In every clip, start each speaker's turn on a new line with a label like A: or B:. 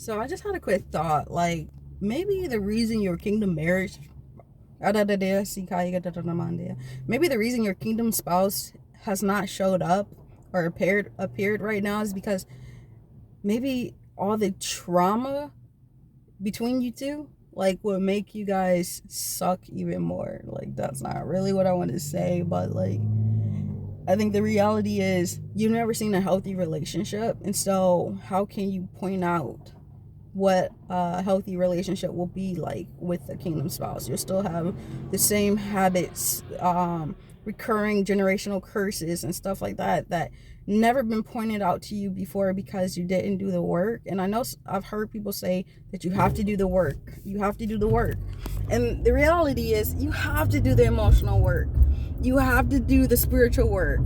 A: So I just had a quick thought. Like, maybe the reason your kingdom marriage, maybe the reason your kingdom spouse has not showed up or appeared right now is because maybe all the trauma between you two like would make you guys suck even more. Like, that's not really what I want to say, but like, I think the reality is you've never seen a healthy relationship, and so how can you point out what a healthy relationship will be like with a kingdom spouse? You'll still have the same habits, recurring generational curses and stuff like that that never been pointed out to you before because you didn't do the work. And I know I've heard people say that you have to do the work. You have to do the work. And the reality is you have to do the emotional work. You have to do the spiritual work,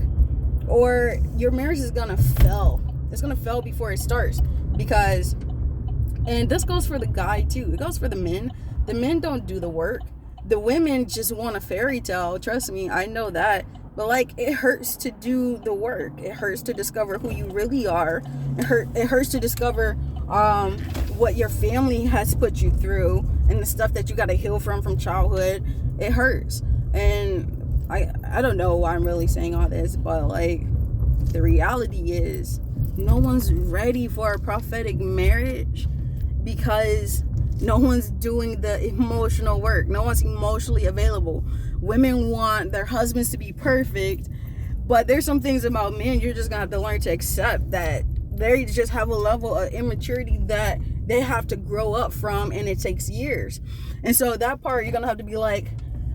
A: or your marriage is gonna fail. It's gonna fail before it starts. Because, and this goes for the guy too, it goes for the men. The men don't do the work. The women just want a fairy tale. Trust me, I know that. But like, it hurts to do the work. It hurts to discover who you really are. It hurts to discover what your family has put you through and the stuff that you got to heal from childhood. It hurts. And I don't know why I'm really saying all this, but like, the reality is no one's ready for a prophetic marriage because no one's doing the emotional work. No one's emotionally available. Women want their husbands to be perfect, but there's some things about men you're just gonna have to learn to accept, that they just have a level of immaturity that they have to grow up from, and it takes years. And so that part, you're gonna have to be like,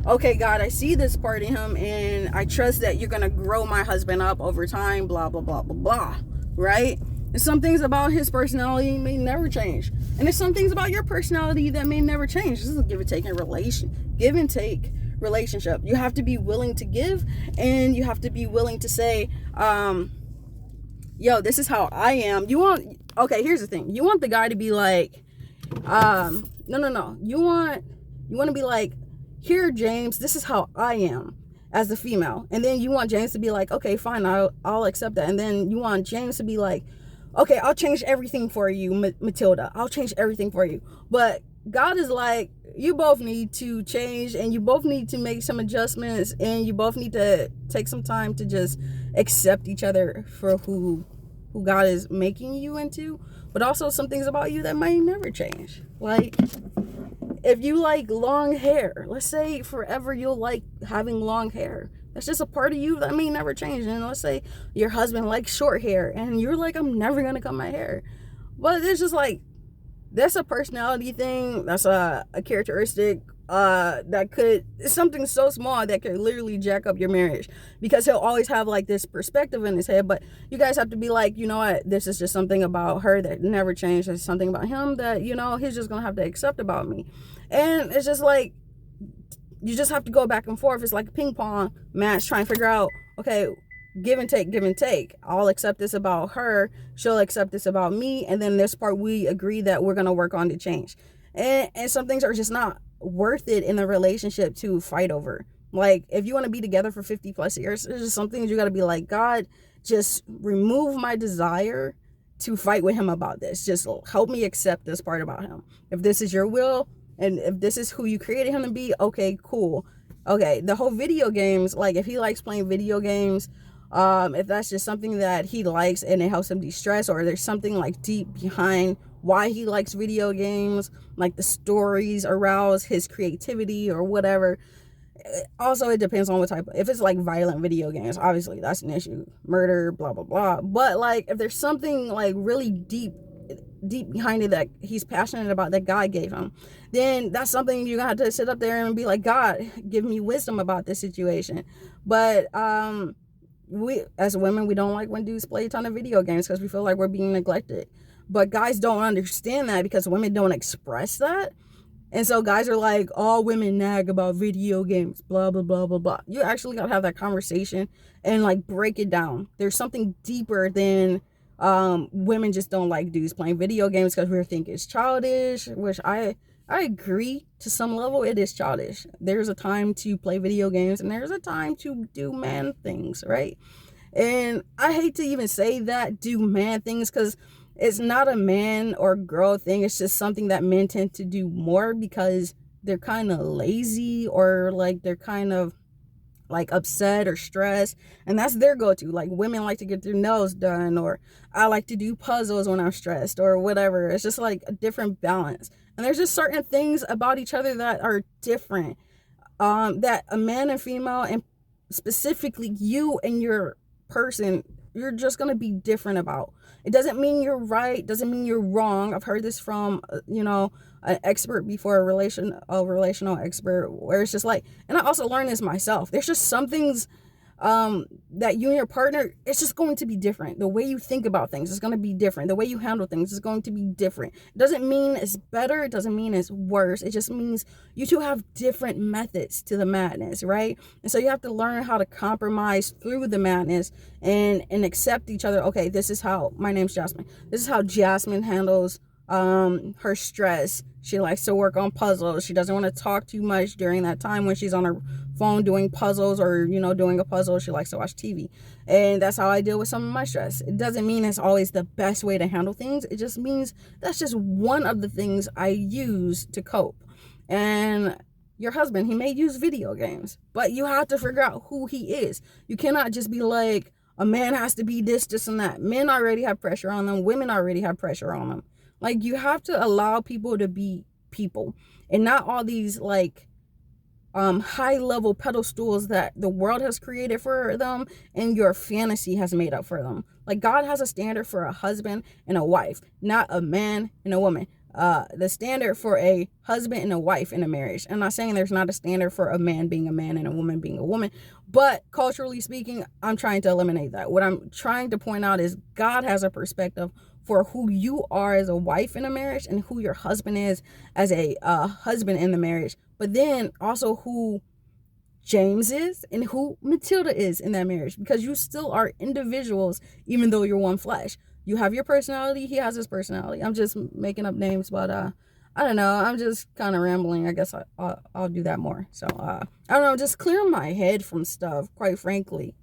A: okay, God, I see this part in him, and I trust that you're gonna grow my husband up over time, blah, blah, blah, blah, blah, right? And some things about his personality may never change. And there's some things about your personality that may never change. This is a give and take relationship. You have to be willing to give, and you have to be willing to say, yo, this is how I am. Okay, here's the thing. You want the guy to be like, no. You want to be like, here, James, this is how I am as a female. And then you want James to be like, okay, fine, I'll accept that. And then you want James to be like, okay, I'll change everything for you, Matilda. I'll change everything for you. But God is like, you both need to change, and you both need to make some adjustments, and you both need to take some time to just accept each other for who God is making you into. But also some things about you that might never change. Like, if you like long hair, let's say forever you'll like having long hair. That's just a part of you that may never change. And let's say your husband likes short hair, and you're like, I'm never gonna cut my hair. But it's just like, that's a personality thing. That's a characteristic it's something so small that could literally jack up your marriage, because he'll always have like this perspective in his head. But you guys have to be like, you know what, this is just something about her that never changed. There's something about him that, you know, he's just gonna have to accept about me. And it's just like, you just have to go back and forth. It's like a ping pong match, trying to figure out, okay, give and take. I'll accept this about her, she'll accept this about me, and then this part we agree that we're gonna work on to change. And some things are just not worth it in the relationship to fight over. Like, if you want to be together for 50 plus years, there's just some things you got to be like, God, just remove my desire to fight with him about this. Just help me accept this part about him. If this is your will, and if this is who you created him to be, okay, cool. Okay, the whole video games, like, if he likes playing video games, if that's just something that he likes and it helps him de-stress, or there's something like deep behind why he likes video games, like the stories arouse his creativity or whatever. Also, it depends on what type if it's like violent video games, obviously that's an issue, murder, blah blah blah. But like, if there's something like really deep behind it that he's passionate about, that God gave him, then that's something you're gonna have to sit up there and be like, God, give me wisdom about this situation. But we as women, we don't like when dudes play a ton of video games because we feel like we're being neglected. But guys don't understand that because women don't express that. And so guys are like, all women nag about video games, blah, blah, blah, blah, blah. You actually got to have that conversation and like break it down. There's something deeper than women just don't like dudes playing video games because we think it's childish, which I agree to some level. It is childish. There's a time to play video games and there's a time to do man things, right? And I hate to even say that, do man things, because It's not a man or girl thing. It's just something that men tend to do more because they're kind of lazy, or like they're kind of like upset or stressed, and that's their go-to. Like women like to get their nails done, or I like to do puzzles when I'm stressed, or whatever. It's just like a different balance, and there's just certain things about each other that are different, that a man and female, and specifically you and your person, you're just going to be different about. It doesn't mean you're right, doesn't mean you're wrong. I've heard this from an expert before, a relational expert, where it's just like, and I also learned this myself, there's just some things that you and your partner, it's just going to be different. The way you think about things is going to be different. The way you handle things is going to be different. It doesn't mean it's better. It doesn't mean it's worse. It just means you two have different methods to the madness, right? And so you have to learn how to compromise through the madness, and accept each other. Okay, this is how, my name's Jasmine. This is how Jasmine handles her stress. She likes to work on puzzles. She doesn't want to talk too much during that time when she's on her phone doing puzzles, or doing a puzzle. She likes to watch TV, and that's how I deal with some of my stress. It doesn't mean it's always the best way to handle things. It just means that's just one of the things I use to cope. And your husband, he may use video games, but you have to figure out who he is. You cannot just be like, a man has to be this and that. Men already have pressure on them. Women already have pressure on them. Like, you have to allow people to be people, and not all these like high level pedestals that the world has created for them and your fantasy has made up for them. Like, God has a standard for a husband and a wife, not a man and a woman. The standard for a husband and a wife in a marriage. I'm not saying there's not a standard for a man being a man and a woman being a woman, but culturally speaking, I'm trying to eliminate that. What I'm trying to point out is God has a perspective for who you are as a wife in a marriage, and who your husband is as a husband in the marriage, but then also who James is and who Matilda is in that marriage, because you still are individuals, even though you're one flesh. You have your personality, he has his personality. I'm just making up names, but I don't know, I'm just kind of rambling. I guess I'll do that more. So I don't know, just clear my head from stuff, quite frankly.